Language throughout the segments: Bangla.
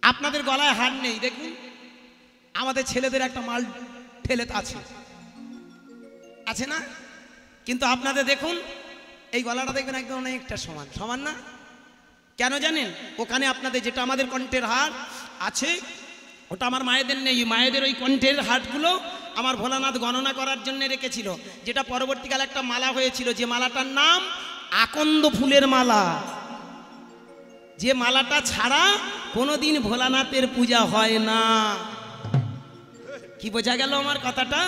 আপনাদের গলায় হার নেই, দেখুন আমাদের ছেলেদের একটা মাল ঠেলে আছে, আছে না? কিন্তু আপনাদের দেখুন এই গলাটা দেখবেন একদম অনেকটা সমান, সমান না? কেন জানেন? ওখানে আপনাদের যেটা আমাদের কণ্ঠের হার আছে ওটা আমার মায়েদের নেই। মায়েদের ওই কণ্ঠের হারগুলো আমার ভোলানাথ গণনা করার জন্য রেখেছিল, যেটা পরবর্তীকালে একটা মালা হয়েছিল, যে মালাটার নাম আকন্দ ফুলের মালা। যে মালাটা ছাড়া কোনোদিন ভোলানাথের পূজা হয় না। কি বোঝা গেল আমার কথাটা?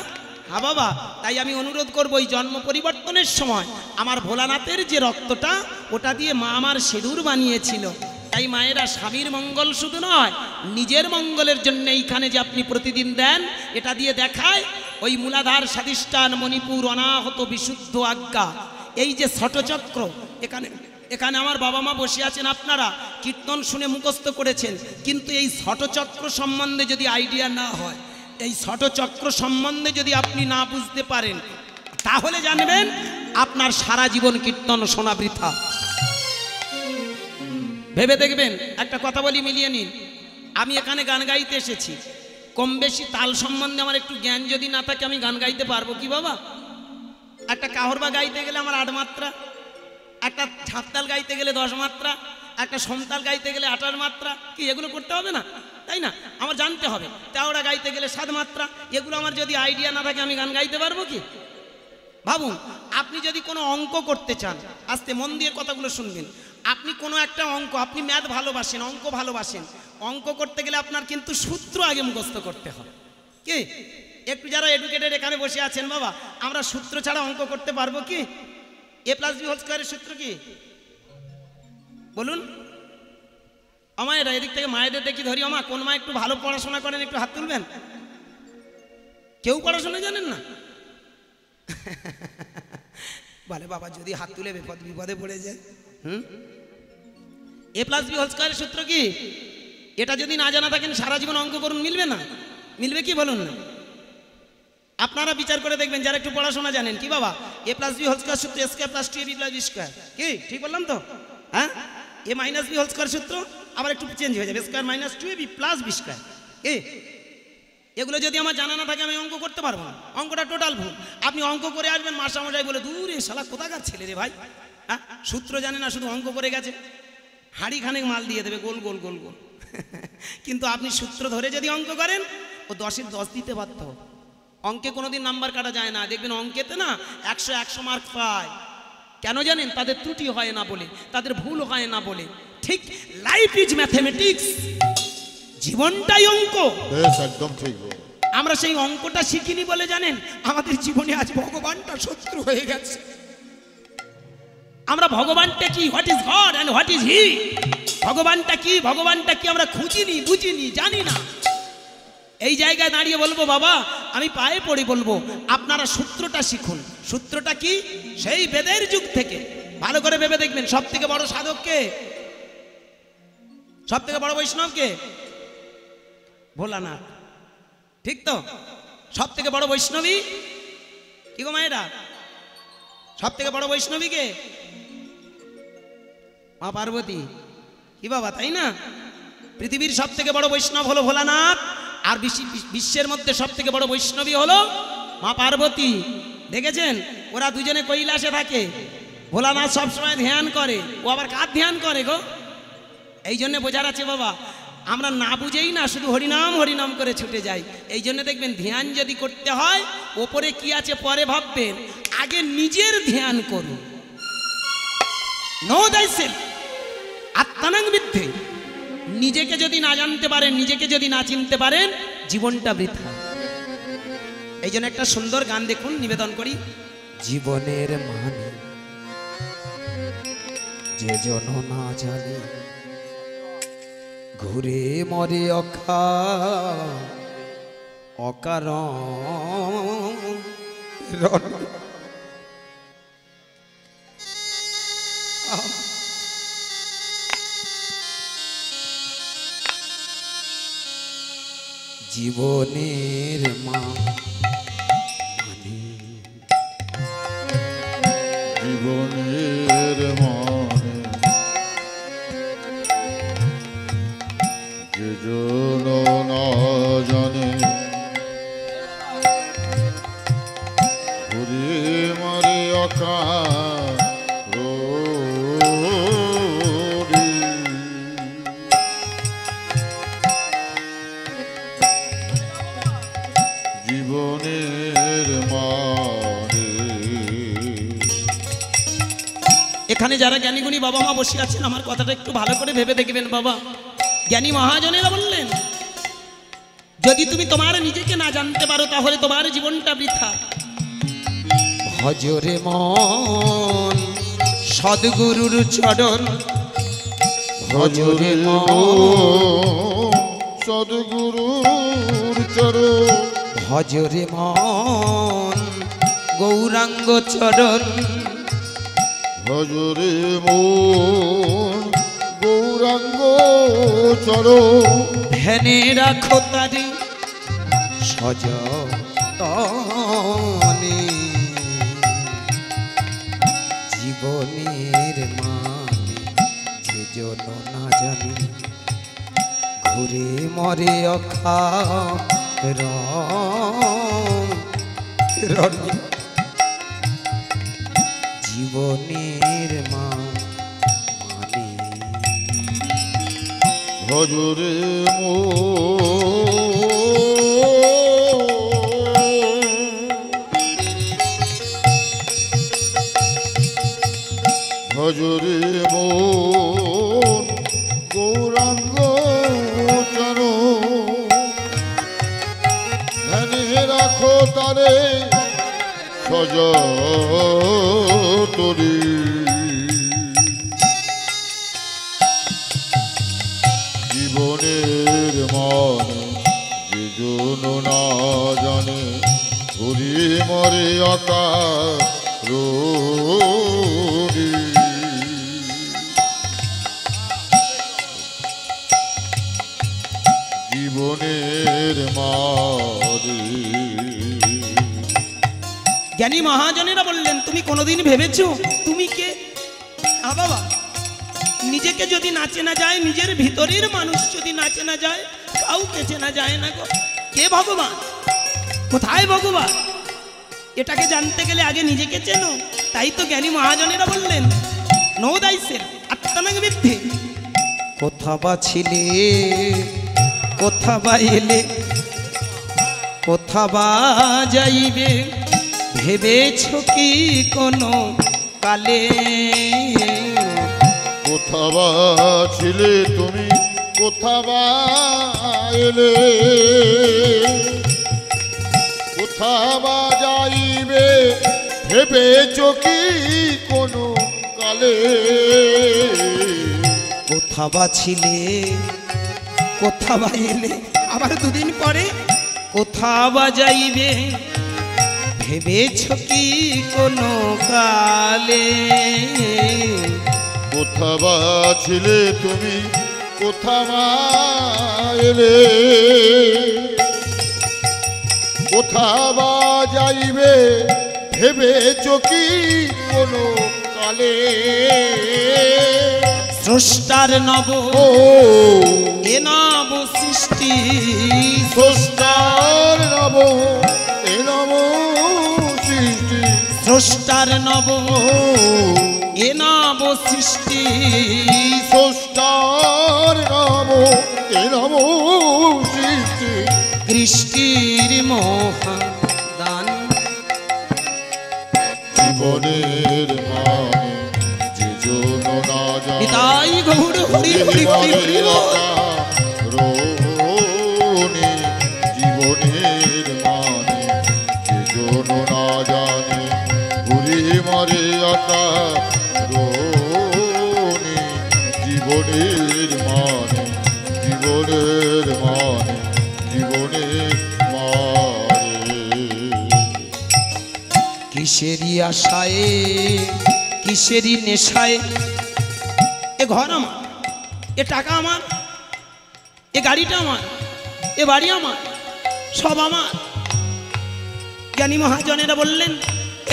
হ্যাঁ বাবা, তাই আমি অনুরোধ করবো এই জন্ম পরিবর্তনের সময় আমার ভোলানাথের যে রক্তটা ওটা দিয়ে মা আমার সিঁদুর বানিয়েছিল। তাই মায়েরা স্বামীর মঙ্গল শুধু নয়, নিজের মঙ্গলের জন্য এইখানে যে আপনি প্রতিদিন দেন, এটা দিয়ে দেখায় ওই মূলাধার স্বাধিষ্ঠান মণিপুর অনাহত বিশুদ্ধ আজ্ঞা, এই যে ষটচক্র, এখানে এখানে আমার বাবা মা বসে আছেন, আপনারা কীর্তন শুনে মুখস্থ করেছেন, কিন্তু এই ষটচক্র সম্বন্ধে যদি আইডিয়া না হয়, এই ষটচক্র সম্বন্ধে যদি আপনি না বুঝতে পারেন, তাহলে জানবেন আপনার সারা জীবন কীর্তন শোনা বৃথা। ভেবে দেখবেন, একটা কথা বলি মিলিয়ে নিন, আমি এখানে গান গাইতে এসেছি, কম বেশি তাল সম্বন্ধে আমার একটু জ্ঞান যদি না থাকে আমি গান গাইতে পারবো কি বাবা? একটা কাহরবা গাইতে গেলে আমার 8 মাত্রা, একটা ঝাঁপতাল গাইতে গেলে 10 মাত্রা, একটা সমতাল গাইতে গেলে 18 মাত্রা, কি এগুলো করতে হবে না? তাই না? আমার জানতে হবে। তেওড়া গাইতে গেলে 7 মাত্রা, এগুলো আমার যদি আইডিয়া না থাকে আমি গান গাইতে পারবো কি? ভাবুন, আপনি যদি কোনো অঙ্ক করতে চান, আস্তে মন দিয়ে কথাগুলো শুনবেন, আপনি কোনো একটা অঙ্ক, আপনি ম্যাথ ভালোবাসেন, অঙ্ক ভালোবাসেন, অঙ্ক করতে গেলে আপনার কিন্তু সূত্র আগে মুখস্থ করতে হবে। কি একটু যারা এডুকেটেড এখানে বসে আছেন বাবা, আমরা সূত্র ছাড়া অঙ্ক করতে পারবো কি? a+b² সূত্র কি বলুন? আমায় এদিক থেকে মায়েদের দেখি ধরি, আমা কোন মা একটু ভালো পড়াশোনা করেন, একটু হাত তুলবেন। কেউ পড়াশোনা জানেন না? বলে বাবা যদি হাত তুলে বিপদে পড়ে যায়। a+b² সূত্র কি? এটা যদি না জানা থাকেন সারা জীবন অঙ্ক করুন, মিলবে না? মিলবে কি বলুন না? আপনারা বিচার করে দেখবেন যারা একটু পড়াশোনা জানেন। কি বাবা? a+b² সূত্র a²+2ab+b², কি ঠিক বললাম তো? হ্যাঁ, a-b² সূত্র আবার একটু চেঞ্জ হয়ে যাবে, a²-2ab+b²। কি এগুলো যদি আমার জানা না থাকে আমি অঙ্ক করতে পারবো না, অঙ্কটা টোটাল ভুল। আপনি অঙ্ক করে আসবেন, মাস্টারমশাই বলে দূরে শালা কোথাকার ছেলে রে ভাই, হ্যাঁ সূত্র জানে না, শুধু অঙ্ক করে গেছে, হাড়ি খানেক মাল দিয়ে দেবে গোল গোল গোল গোল। কিন্তু আপনি সূত্র ধরে যদি অঙ্ক করেন, ও 10-এর 10 দিতে বাধ্য। অঙ্কে কোনোদিন নাম্বার কাটা যায় না, দেখবেন অঙ্কেতে না 100 মার্ক পায়। কেন জানেন? তাদের ত্রুটি হয় না বলে, তাদের ভুল হয় না বলে। ঠিক লাইফ ইজ ম্যাথমেটিক্স, জীবনটাই অঙ্ক। একদম ঠিক। আমরা সেই অঙ্কটা শিখিনি বলে জানেন আমাদের জীবনে আজ ভগবানটা শত্রু হয়ে গেছে। আমরা ভগবানটা কি, what is God and what is he, ভগবানটা কি, ভগবানটা কি আমরা খুঁজিনি, বুঝিনি, জানি না। এই জায়গায় দাঁড়িয়ে বলবো বাবা, আমি পায়ে পড়ে বলবো আপনারা সূত্রটা শিখুন। সূত্রটা কি? সেই বেদের যুগ থেকে। ভালো করে ভেবে দেখবেন, সব থেকে বড় সাধক কে? সব থেকে বড় বৈষ্ণব কে? ভোলানাথ, ঠিক তো? সব থেকে বড় বৈষ্ণবী কি গো মায়েরা? সব থেকে বড় বৈষ্ণবী কে? মা পার্বতী। কি বাবা, তাই না? পৃথিবীর সব থেকে বড় বৈষ্ণব হলো ভোলানাথ, আর বিশ্বের মধ্যে সব থেকে বড় বৈষ্ণবী হলো মা পার্বতী। দেখেছেন ওরা দুজনে কৈলাসে থাকে, ভোলানাথ সবসময় ধ্যান করে, ও আবার কার ধ্যান করে গো? এই জন্য বোঝার আছে বাবা, আমরা না বুঝেই না শুধু হরিনাম হরিনাম করে ছুটে যাই। এই জন্য দেখবেন ধ্যান যদি করতে হয়, ওপরে কি আছে পরে ভাববেন, আগে নিজের ধ্যান করুন। No thyself আত্মানাং বিদ্ধে। নিজেকে যদি না জানতে পারেন, নিজেকে যদি না চিনতে পারেন, জীবনটা বৃথা। এই জন্য একটা সুন্দর গান দেখুন, নিবেদন করি। জীবনের মানে যে জন না জানে, ঘুরে মরে অকারণ। জীবনের মানে, জীবনের মানে যে জন না জানে ঘুরে মারে আকাশ জীবনের মানে। এখানে যারা জ্ঞানীগুণী বাবা মা বসে আছেন আমার কথাটা একটু ভালো করে ভেবে দেখবেন বাবা। জ্ঞানী মহাজনেরা বললেন যদি তুমি তোমার নিজেকে না জানতে পারো তাহলে তোমার জীবনটা বৃথা। ভজরে মন সদ্গুরুর চরণ, ভজরে মন সদ্গুরুর চরণ, ভজরে মন গৌরাঙ্গ চরণ, ভজরে মন গৌরাঙ্গ চরণ। ধ্যানে রাখো তারি সযতনে, জীবনের মানে যে জন না জানি ঘুরে মরে অখার জীবনের মানে। ভজরে মন ভজরে মন গৌরাঙ্গ চরণ, ধ্যানে রাখো তারে সযতনে। জীবনের মানে যে জন না জানে ঘুরে মরে আকাশ রোডে। জীবনের মানে। জ্ঞানী মহাজনেরা বললেন তুমি কোনোদিন ভেবেছো তুমি কে? বাবা নিজেকে যদি না চেনা যায়, নিজের ভিতরের মানুষ যদি না চেনা যায়, কাউকে চেনা যায় না গো। কে ভগবান, কোথায় ভগবান, এটাকে জানতে গেলে আগে নিজেকে চেনো। তাই তো জ্ঞানী মহাজনেরা বললেন নো দাইসের আত্মানাগ বিদ্ধে। কোথা বা ছিলে, কোথা বা এলে, কোথা বা যাইবে, ভেবেছ কি কোনো কালে? কোথা বা ছিলে তুমি, কোথা বা এলে, কোথা বা যাইবে, ভেবেছ কি কোনো কালে? কোথা বা ছিলে, কোথা বা এলে, আবার দুদিন পরে কোথা বা যাইবে, ভেবেছ কি কোনো কালে? কোথা বা ছিলে তুমি, কোথা বা এলে, কোথা বা যাইবে, ভেবেছ কি কোনো কালে? স্রষ্টার নব ও এ নব সৃষ্টি, স্রষ্টার নব এ নব সৃষ্টি, স্রষ্টার নব এ নব সৃষ্টি, স্রষ্টার নব এ নব সৃষ্টি। কৃষ্টির মহাদান জীবনের মানে যে জন না জানে নিতাই গৌর হরি হরি হরি হরি বল। রোনি। জীবনের মানে যে জন না জানে ঘুরে মরে আকাশ রোনি। জীবনের মানে, জীবনের মানে, জীবনের মানে। কিসেরই আশায়, কিসেরই নেশায়, এ ঘর আমার, এ টাকা আমার, এ গাড়িটা আমার, এ বাড়ি আমার, সব আমার। জ্ঞানী মহাজনেরা বললেন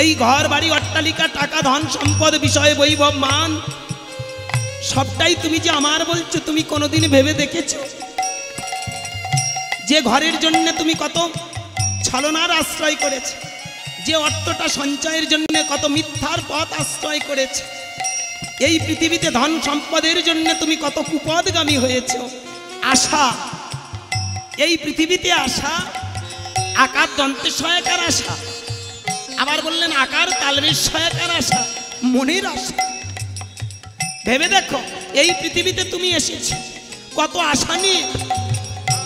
এই ঘর বাড়ি অট্টালিকা টাকা ধন সম্পদ বিষয় বৈভব মান সবটাই তুমি যে আমার বলছো, তুমি কোনোদিন ভেবে দেখেছো যে ঘরের জন্য তুমি কত ছলনার আশ্রয় করেছে, যে অর্থটা সঞ্চয়ের জন্য কত মিথ্যার পথ আশ্রয় করেছে, এই পৃথিবীতে ধন সম্পদের জন্য তুমি কত কুপদগামী হয়েছ। আশা, এই পৃথিবীতে আশা আকার দন্তের সহায়কার আশা, আবার বললেন আকার তালবের সহায়কার আশা, মনের আশা। ভেবে দেখো এই পৃথিবীতে তুমি এসেছো কত আশা নিয়ে,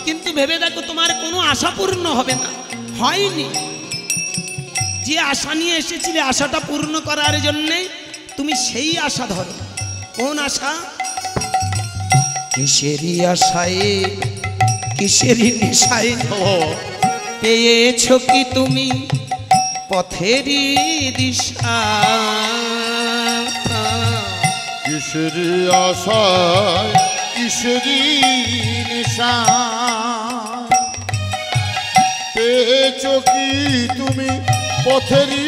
কিন্তু ভেবে দেখো তোমার কোনো আশা পূর্ণ হবে না, হয়নি। যে আশা নিয়ে এসেছিলে আশাটা পূর্ণ করার জন্যে তুমি সেই আশা ধরো। কোন আশা? কিসেরই আশায় কিসেরই নেশায় পেয়েছ কি তুমি পথেরই দিশা। কিসেরি আশায় কিসেরি নেশা পেয়েছ কি তুমি পথেরই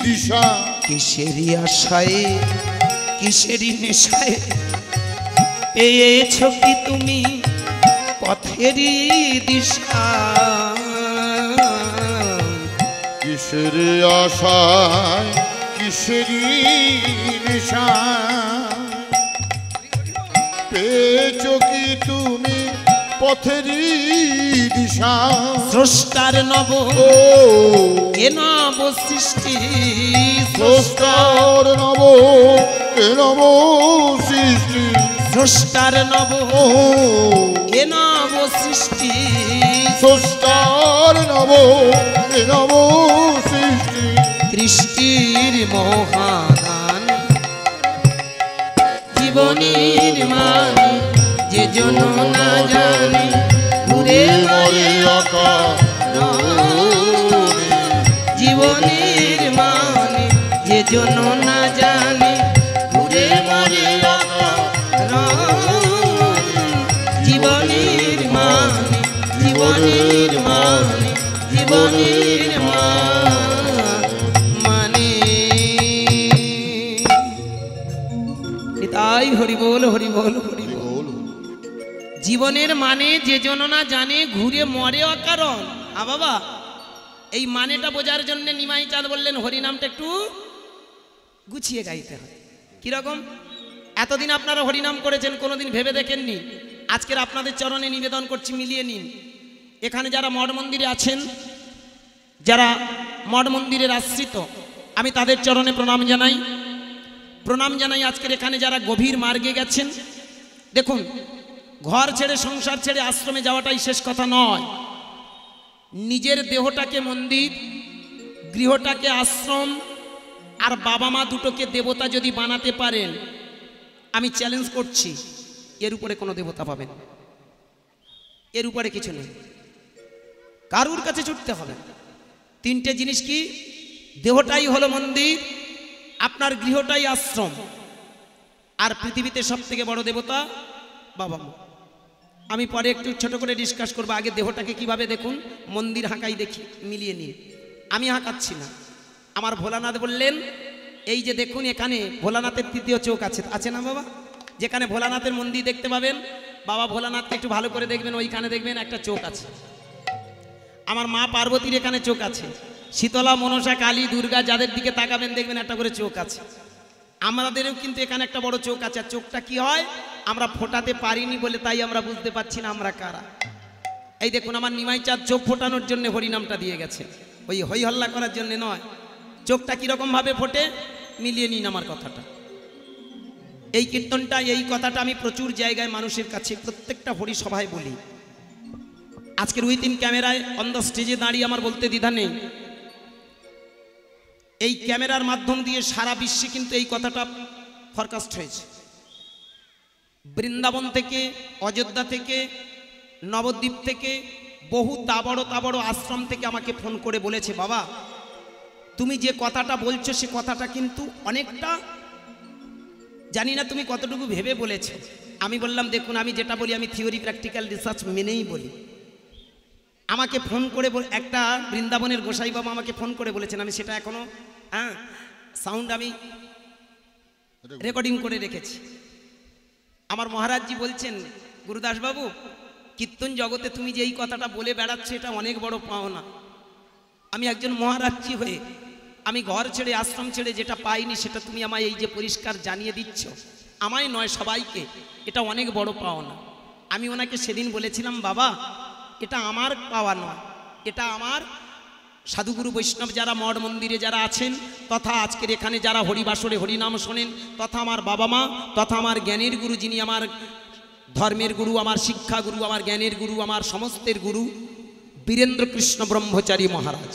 দিশা। কিসেরই আশায় কিসেরই নেশায় পেয়েছ কি তুমি পথেরই দিশা। কিসেরি আশায় কিসেরি নেশা পেয়েছ কি তুমি পথেরই দিশা। স্রষ্টার নব ও এ নব সৃষ্টি, স্রষ্টার নব এ নব সৃষ্টি। স্রষ্টার নব ও এ নব সৃষ্টি, স্রষ্টার নব এ নব সৃষ্টি। কৃষ্টির মহাদান জীবনের মান যে জন না জানে ঘুরে মরে জীবনের মানে যে জন না জানে ঘুরে মরে জীবনের মানে জীবনের মানে জীবনের মানে। তাই হরি বল হরি বল হরি বল। জীবনের মানে যে জন না জানে ঘুরে মরে অকারণ। বাবা এই মানেটা বোঝার জন্য নিমাই চাঁদ বললেন হরিনামটা একটু গুছিয়ে গাইতে হয়। কিরকম? এতদিন আপনারা হরিনাম করেছেন, কোনোদিন ভেবে দেখেননি। আজকের আপনাদের চরণে নিবেদন করছি, মিলিয়ে নিন। এখানে যারা মঠ মন্দিরে আছেন, যারা মঠ মন্দিরের আশ্রিত, আমি তাদের চরণে প্রণাম জানাই। প্রণাম জানাই আজকের এখানে যারা গভীর মার্গে গেছেন। দেখুন, ঘর ছেড়ে সংসার ছেড়ে আশ্রমে যাওয়াটাই শেষ কথা নয়। নিজের দেহটাকে মন্দির, গৃহটাকে আশ্রম, আর বাবা মা দুটোকে দেবতা যদি বানাতে পারেন, আমি চ্যালেঞ্জ করছি এর উপরে কোনো দেবতা পাবেন, এর উপরে কিছু নেই, কারুর কাছে ছুটতে হবে। তিনটে জিনিস কি? দেহটাই হলো মন্দির, আপনার গৃহটাই আশ্রম, আর পৃথিবীতে সব থেকে বড় দেবতা বাবা মা। আমি পরে একটু ছোট করে ডিসকাস করবো। আগে দেহটাকে কিভাবে দেখুন, মন্দির হাঁকাই দেখি, মিলিয়ে নিন। আমি হাঁকাচ্ছি না। আমার ভোলানাথ বললেন, এই যে দেখুন এখানে ভোলানাথের তৃতীয় চোখ আছে, আছে না বাবা? যেখানে ভোলানাথের মন্দির দেখতে পাবেন, বাবা ভোলানাথকে একটু ভালো করে দেখবেন, ওইখানে দেখবেন একটা চোখ আছে। আমার মা পার্বতীর এখানে চোখ আছে। শীতলা, মনসা, কালী, দুর্গা যাদের দিকে তাকাবেন দেখবেন একটা করে চোখ আছে। আমাদেরও কিন্তু এখানে একটা বড় চোখ আছে। আর চোখটা কি হয় আমরা ফোটাতে পারিনি বলে তাই আমরা বুঝতে পারছি না আমরা কারা। এই দেখুন আমার নিমাই চাঁদ চোখ ফোটানোর জন্য হরিনামটা দিয়ে গেছে, ওই হই হল্লা করার জন্য নয়। চোখটা কিরকম ভাবে ফোটে মিলিয়ে নিন আমার কথাটা। এই কীর্তনটা, এই কথাটা আমি প্রচুর জায়গায় মানুষের কাছে প্রত্যেকটা হরি সভায় বলি। আজকের উইথিন ক্যামেরায় অন দ্য স্টেজে দাঁড়িয়ে আমার বলতে দ্বিধা নেই। এই ক্যামেরার মাধ্যম দিয়ে সারা বিশ্বে কিন্তু এই কথাটা ফরকাস্ট হয়েছে। বৃন্দাবন থেকে, অযোধ্যা থেকে, নবদ্বীপ থেকে, বহু তাবড় আশ্রম থেকে আমাকে ফোন করে বলেছে, বাবা তুমি যে কথাটা বলছো সে কথাটা কিন্তু অনেকটা, জানি না তুমি কতটুকু ভেবে বলেছো। আমি বললাম দেখুন আমি যেটা বলি আমি থিওরি প্র্যাকটিক্যাল রিসার্চ মেনেই বলি। আমাকে ফোন করে একটা বৃন্দাবনের গোসাই বাবা আমাকে ফোন করে বলেছেন, আমি সেটা এখনো সাউন্ড আমি রেকর্ডিং করে রেখেছি। আমার মহারাজজি বলছেন, গুরুদাস বাবু কীর্তন জগতে তুমি যে এই কথাটা বলে বেড়াচ্ছ, এটা অনেক বড় পাওনা। আমি একজন মহারাজ্যী হয়ে আমি ঘর ছেড়ে আশ্রম ছেড়ে যেটা পাইনি, সেটা তুমি আমায় এই যে পরিষ্কার জানিয়ে দিচ্ছ, আমায় নয় সবাইকে, এটা অনেক বড় পাওনা। আমি ওনাকে সেদিন বলেছিলাম, বাবা এটা আমার পাওয়া নয়, এটা আমার সাধুগুরু বৈষ্ণব যারা মঠ মন্দিরে যারা আছেন, তথা আজকের এখানে যারা হরিবাসরে হরিনাম শোনেন, তথা আমার বাবা মা, তথা আমার জ্ঞানের গুরু, যিনি আমার ধর্মের গুরু, আমার শিক্ষা গুরু, আমার জ্ঞানের গুরু, আমার সমস্তের গুরু বীরেন্দ্র কৃষ্ণ ব্রহ্মচারী মহারাজ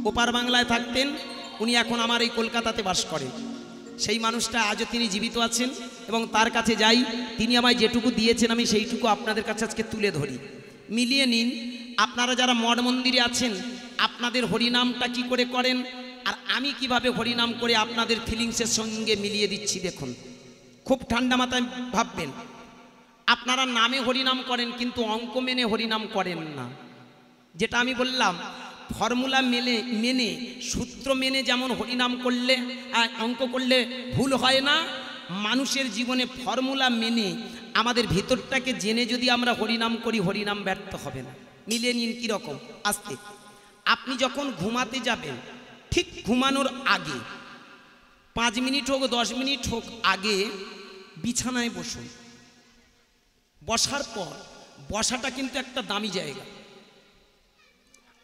ওপার বাংলায় থাকতেন। উনি এখন আমার এই কলকাতাতে বাস করেন। সেই মানুষটা আজও তিনি জীবিত আছেন এবং তার কাছে যাই, তিনি আমায় যেটুকু দিয়েছেন আমি সেইটুকু আপনাদের কাছে আজকে তুলে ধরি। মিলিয়ে নিন, আপনারা যারা মঠ মন্দিরে আছেন আপনাদের হরিনামটা কি করে করেন আর আমি কিভাবে হরিনাম করে আপনাদের ফিলিংসের সঙ্গে মিলিয়ে দিচ্ছি। দেখুন, খুব ঠান্ডা মাথায় ভাববেন। আপনারা নামে হরিনাম করেন কিন্তু অঙ্ক মেনে হরিনাম করেন না। যেটা আমি বললাম, ফর্মুলা মেনে সূত্র মেনে যেমন হরিনাম করলে অঙ্ক করলে ভুল হয় না, মানুষের জীবনে ফর্মুলা মেনে আমাদের ভিতরটাকে জেনে যদি আমরা হরিনাম করি, হরিনাম ব্যর্থ হবে না। মিলিয়ে নিন কীরকম। আস্তে, আপনি যখন ঘুমাতে যাবেন, ঠিক ঘুমানোর আগে 5 মিনিট হোক 10 মিনিট হোক আগে বিছানায় বসুন। বসার পর, বসাটা কিন্তু একটা দামি জায়গা,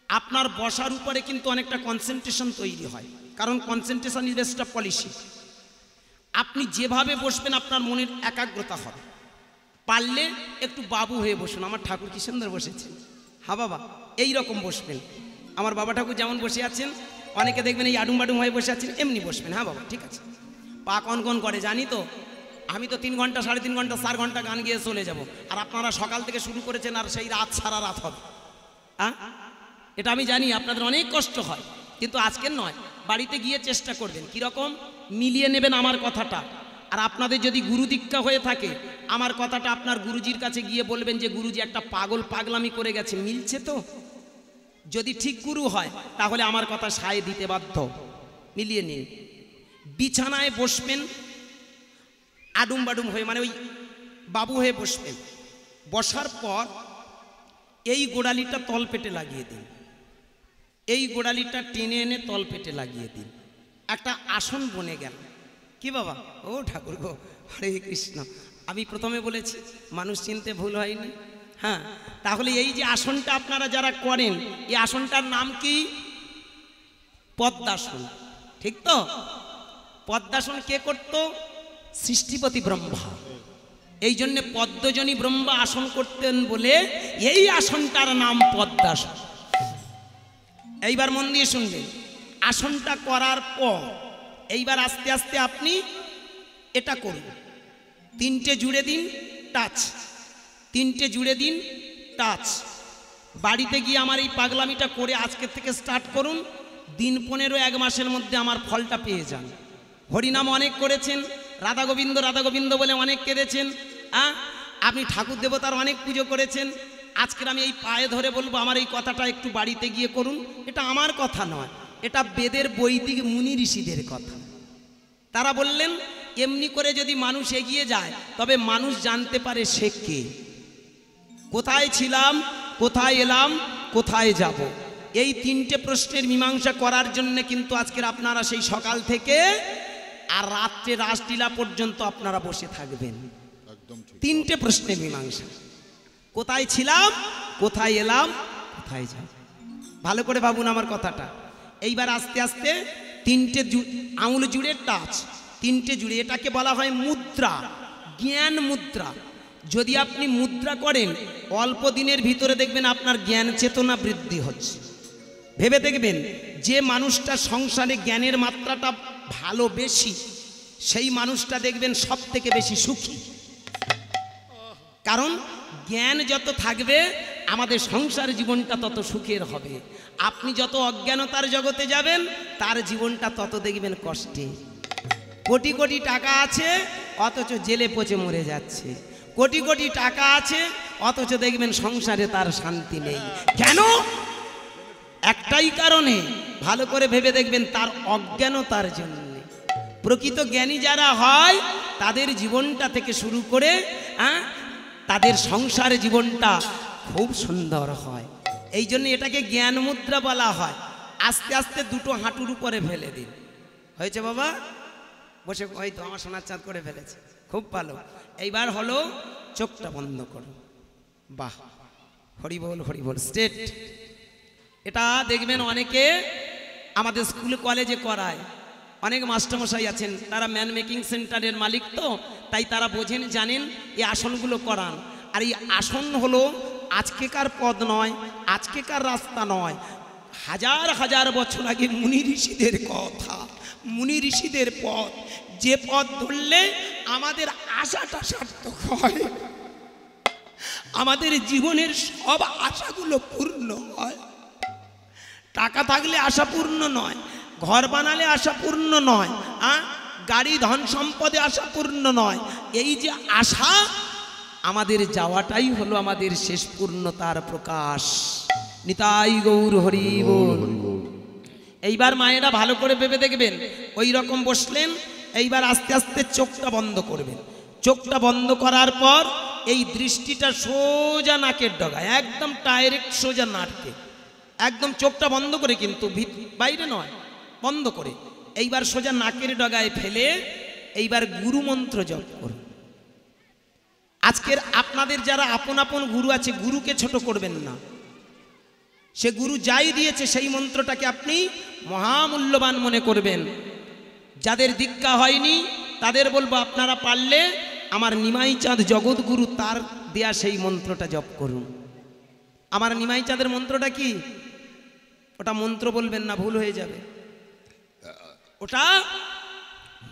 আপনার বসার উপরে কিন্তু অনেকটা কনসেন্ট্রেশন তৈরি হয়, কারণ concentration is best of policy. আপনি যেভাবে বসবেন আপনার মনের একাগ্রতা হবে। পারলে একটু বাবু হয়ে বসুন। আমার ঠাকুর কি সুন্দর বসেছেন, হ্যাঁ বাবা, এই রকম বসবেন। আমার বাবা ঠাকুর যেমন বসে আছেন, অনেকে দেখবেন এই আডুম বাডুম হয়ে বসে আছেন, এমনি বসবেন। হ্যাঁ বাবা, ঠিক আছে। পা কন করে জানি তো, আমি তো 3 ঘন্টা 3.5 ঘন্টা 4 ঘন্টা গান গিয়ে চলে যাব, আর আপনারা সকাল থেকে শুরু করেছেন আর সেই রাত সারা রাত হবে। হ্যাঁ, এটা আমি জানি আপনাদের অনেক কষ্ট হয়, কিন্তু আজকের নয়, বাড়িতে গিয়ে চেষ্টা করবেন। কীরকম মিলিয়ে নেবেন আমার কথাটা। আর আপনাদের যদি গুরু দীক্ষা হয়ে থাকে, আমার কথাটা আপনার গুরুজির কাছে গিয়ে বলবেন যে গুরুজি একটা পাগলামি করে গেছে, মিলছে তো? যদি ঠিক গুরু হয় তাহলে আমার কথা সায় দিতে বাধ্য। মিলিয়ে নিন। বিছানায় বসবেন আডুম বাডুম হয়ে, মানে ওই বাবু হয়ে বসবেন। বসার পর এই গোড়ালিটা তলপেটে লাগিয়ে দিন, এই গোড়ালিটা টেনে এনে তলপেটে লাগিয়ে দিন। একটা আসন বনে গেল। কি বাবা? ও ঠাকুর গো, হরে কৃষ্ণ। আমি প্রথমে বলেছি মানুষ চিনতে ভুল হয়নি। হ্যাঁ, তাহলে এই যে আসনটা আপনারা যারা করেন, এই আসনটার নাম কি? পদ্মাসন। ঠিক তো? পদ্মাসন কে করতো? সৃষ্টিপতি ব্রহ্মা। এই জন্যে পদ্মজনী ব্রহ্মা আসন করতেন বলে এই আসনটার নাম পদ্মাসন। এইবার মন দিয়ে শুনবেন। আসনটা করার পর এইবার আস্তে আস্তে আপনি এটা করুন। 3টে জুড়ে দিন, টাচ। 3টে জুড়ে দিন, টাচ। বাড়িতে গিয়ে আমার এই পাগলামিটা করে আজকের থেকে স্টার্ট করুন। দিন 15 1 মাসের মধ্যে আমার ফলটা পেয়ে যান। হরিনাম অনেক করেছেন, রাধা গোবিন্দ বলে অনেক কেঁদেছেন। আপনি ঠাকুর দেবতার অনেক পুজো করেছেন। আজকের আমি এই পায়ে ধরে বলবো, আমার এই কথাটা একটু বাড়িতে গিয়ে করুন। এটা আমার কথা নয়, এটা বেদের বৈদিক মুনি ঋষিদের কথা। তারা বললেন এমনি করে যদি মানুষ এগিয়ে যায় তবে মানুষ জানতে পারে সে কে, কোথায় ছিলাম, কোথায় এলাম, কোথায় যাব। এই 3টে প্রশ্নের মীমাংসা করার জন্য কিন্তু আজকের আপনারা সেই সকাল থেকে আর রাত্রে রাসলীলা পর্যন্ত আপনারা বসে থাকবেন। 3টে প্রশ্নের মীমাংসা। কোথায় ছিলাম, কোথায় এলাম, কোথায় যাব। ভালো করে ভাবুন আমার কথাটা। এইবার আস্তে আস্তে 3টে আঙুল জুড়ে টাচ, 3টে জুড়ে। এটাকে বলা হয় মুদ্রা, জ্ঞান মুদ্রা। যদি আপনি মুদ্রা করেন, অল্প দিনের ভিতরে দেখবেন আপনার জ্ঞান চেতনা বৃদ্ধি হচ্ছে। ভেবে দেখবেন, যে মানুষটা সংসারে জ্ঞানের মাত্রাটা ভালো বেশি, সেই মানুষটা দেখবেন সব থেকে বেশি সুখী। কারণ জ্ঞান যত থাকবে আমাদের সংসার জীবনটা তত সুখের হবে। আপনি যত অজ্ঞানতার জগতে যাবেন তার জীবনটা তত দেখবেন কষ্টে। কোটি কোটি টাকা আছে অথচ জেলে পচে মরে যাচ্ছে। কোটি কোটি টাকা আছে অথচ দেখবেন সংসারে তার শান্তি নেই। কেন? একটাই কারণে, ভালো করে ভেবে দেখবেন, তার অজ্ঞানতার জন্য। প্রকৃত জ্ঞানী যারা হয় তাদের জীবনটা থেকে শুরু করে তাদের সংসারে জীবনটা খুব সুন্দর হয়। এই জন্য এটাকে জ্ঞান মুদ্রা বলা হয়। আস্তে আস্তে দুটো হাঁটুর উপরে ফেলে দিন। হয়েছে বাবা? বসে, ওই তো আমার সোনার চাঁদ করে ফেলেছে, খুব ভালো। এইবার হলো চোখটা বন্ধ করো। বাহ, হরি বল হরি বল, স্ট্রেট। এটা দেখবেন অনেকে আমাদের স্কুল কলেজে করায়, অনেক মাস্টারমশাই আছেন, তারা ম্যান মেকিং সেন্টারের মালিক, তো তাই তারা বোঝেন জানেন এই আসনগুলো করান। আর এই আসন হলো আজকেকার পদ নয়, আজকেকার রাস্তা নয়, হাজার হাজার বছর আগে মুনি ঋষিদের কথা, মুনি ঋষিদের পথ, যে পথ ধরলে আমাদের আশাটা সার্থক হয়, আমাদের জীবনের সব আশাগুলো পূর্ণ হয়। টাকা থাকলে আশা পূর্ণ নয়, ঘর বানালে আশা পূর্ণ নয়, গাড়ি ধন সম্পদে আশা পূর্ণ নয়। এই যে আশা, আমাদের যাওয়াটাই হলো আমাদের শেষ পূর্ণতার প্রকাশ। নিতাই গৌর হরি বল। এইবার মায়েরা ভালো করে ভেবে দেখবেন, ওই রকম বসলেন। এইবার আস্তে আস্তে চোখটা বন্ধ করবেন। চোখটা বন্ধ করার পর এই দৃষ্টিটা সোজা নাকের ডগায়, একদম ডাইরেক্ট সোজা নাটকে, একদম চোখটা বন্ধ করে, কিন্তু বাইরে নয়, বন্ধ করে। এইবার সোজা নাকের ডগায় ফেলে এইবার গুরু মন্ত্র জপ করুন। আজকের আপনাদের যারা আপন আপন গুরু আছে, গুরুকে ছোট করবেন না। সে গুরু যাই দিয়েছে সেই মন্ত্রটাকে আপনি মহামূল্যবান মনে করবেন। যাদের দীক্ষা হয়নি তাদের বলবো, আপনারা পারলে আমার নিমাই চাঁদ জগৎগুরু তার দেয়া সেই মন্ত্রটা জপ করুন। আমার নিমাই চাঁদের মন্ত্রটা কি? ওটা মন্ত্র বলবেন না, ভুল হয়ে যাবে। ওটা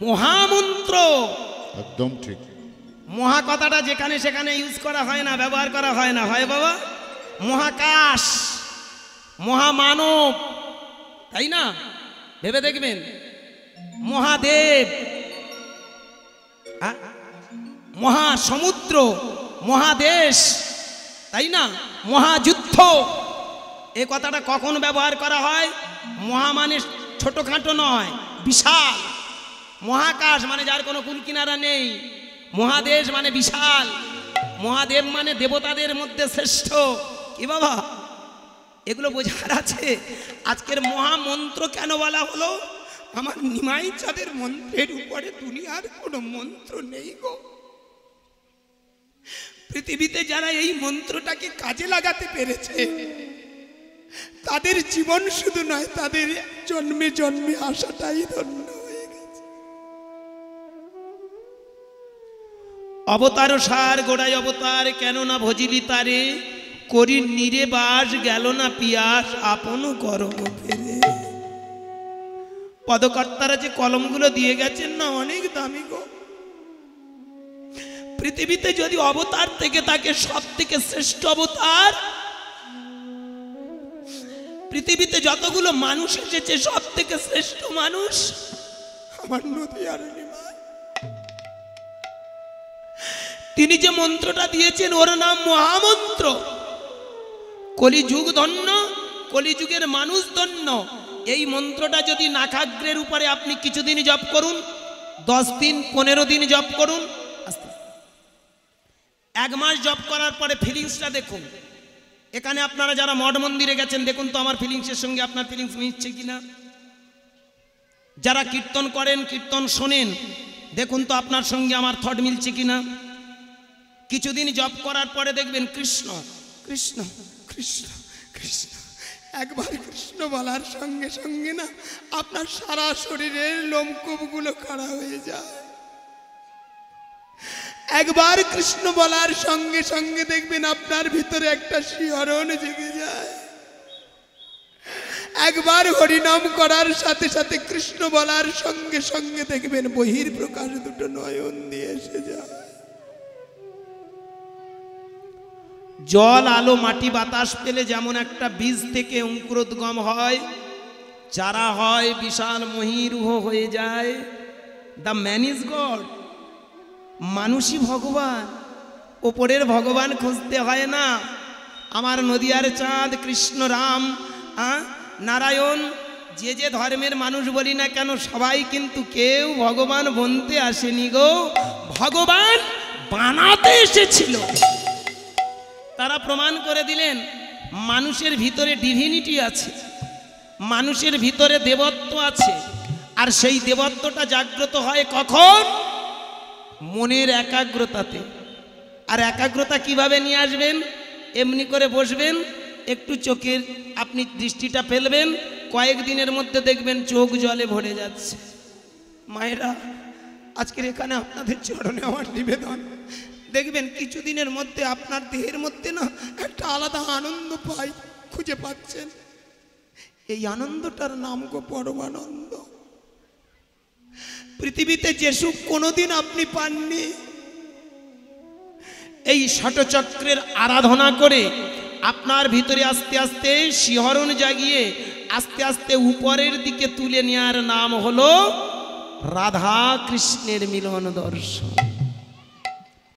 মহামন্ত্র। একদম ঠিক। মহা কথাটা যেখানে সেখানে ইউজ করা হয় না, ব্যবহার করা হয় না, হয় বাবা? মহাকাশ, মহামানব, তাই না? ভেবে দেখবেন, মহাদেব, মহাসমুদ্র, মহাদেশ, তাই না? মহাযুদ্ধ, এ কথাটা কখন ব্যবহার করা হয়? মহা মানে ছোটখাটো নয়, বিশাল। মহাকাশ মানে যার কোনো কুল কিনারা নেই। মহাদেশ মানে বিশাল। মহাদেব মানে দেবতাদের মধ্যে শ্রেষ্ঠ। কি বাবা, এগুলো বোঝার আছে। আজকের মহামন্ত্র কেন বলা হলো? আমার নিমাই চাঁদের মন্ত্রের উপরে দুনিয়ার কোনো মন্ত্র নেই গো। পৃথিবীতে যারা এই মন্ত্রটাকে কাজে লাগাতে পেরেছে, তাদের জীবন শুধু নয়, তাদের জন্মে জন্মে আশাটাই ধন্য হয়ে গেছে। অবতার সার গোড়ায় অবতার, কেন না ভজিলি তারে, করি নিরে বাস, গেল না পিয়াস, আপন করম ফেরে। পদকর্তারা যে কলমগুলো দিয়ে গেছেন না, অনেক দামি গো। পৃথিবীতে যদি অবতার থেকে তাকে সব থেকে শ্রেষ্ঠ অবতার, পৃথিবীতে যতগুলো মানুষ এসেছে সব থেকে শ্রেষ্ঠ মানুষ আমার নদী আর নিমাই। তিনি যে মন্ত্রটা দিয়েছেন ওর নাম মহামন্ত্র। কলিযুগ ধন্য, কলিযুগের মানুষ ধন্য। এই মন্ত্রটা যদি নাকাগ্রের উপরে আপনি কিছুদিন জপ করুন, 10 দিন 15 দিন জপ করুন, এক মাস জপ করার পরে ফিলিংসটা দেখুন। এখানে আপনারা যারা মঠ মন্দিরে গেছেন, দেখুন তো আমার ফিলিংসের সঙ্গে আপনার ফিলিংস মিলছে কিনা। যারা কীর্তন করেন, কীর্তন শোনেন, দেখুন তো আপনার সঙ্গে আমার থট মিলছে কিনা। কিছুদিন জপ করার পরে দেখবেন কৃষ্ণ কৃষ্ণ কৃষ্ণ কৃষ্ণ, একবার কৃষ্ণ বলার সঙ্গে সঙ্গে না আপনার সারা শরীরের লোমকূপগুলো খাড়া হয়ে যায়। একবার কৃষ্ণ বলার সঙ্গে সঙ্গে দেখবেন আপনার ভিতরে একটা শিহরণ জেগে যায়। একবার হরিনাম করার সাথে সাথে কৃষ্ণ বলার সঙ্গে সঙ্গে দেখবেন বহির প্রকাশ দুটো নয়ন দিয়ে এসে যায়। জল, আলো, মাটি, বাতাস পেলে যেমন একটা বীজ থেকে অঙ্কুরোদ্গম হয়, চারা হয়, বিশাল মহীরুহ হয়ে যায়। The man is god. মানুষই ভগবান। ওপরের ভগবান খুঁজতে হয় না। আমার নদিয়ার চাঁদ, কৃষ্ণ, রাম, নারায়ণ, যে যে ধর্মের মানুষ বলি না কেন, সবাই কিন্তু কেউ ভগবান বনতে আসেনি গো, ভগবান বানাতে এসেছিল। তারা প্রমাণ করে দিলেন মানুষের ভিতরে ডিভিনিটি আছে, মানুষের ভিতরে দেবত্ব আছে, আর সেই দেবত্বটা জাগ্রত হয় কখন? মনের একাগ্রতাতে। আর একাগ্রতা কিভাবে নিয়ে আসবেন? এমনি করে বসবেন, একটু চোখের আপনি দৃষ্টিটা ফেলবেন, কয়েকদিনের মধ্যে দেখবেন চোখ জলে ভরে যাচ্ছে। মায়েরা, আজকের এখানে আপনাদের চরণে আমার নিবেদন, দেখবেন কিছুদিনের মধ্যে আপনার দেহের মধ্যে না একটা আলাদা আনন্দ পাই, খুঁজে পাচ্ছেন। এই আনন্দটার নাম গো পরমানন্দ। পৃথিবীতে যে সুখ কোনোদিন আপনি পাননি, এই ষটচক্রের আরাধনা করে আপনার ভিতরে আস্তে আস্তে শিহরণ জাগিয়ে আস্তে আস্তে উপরের দিকে তুলে নেওয়ার নাম হলো রাধা কৃষ্ণের মিলন দর্শন।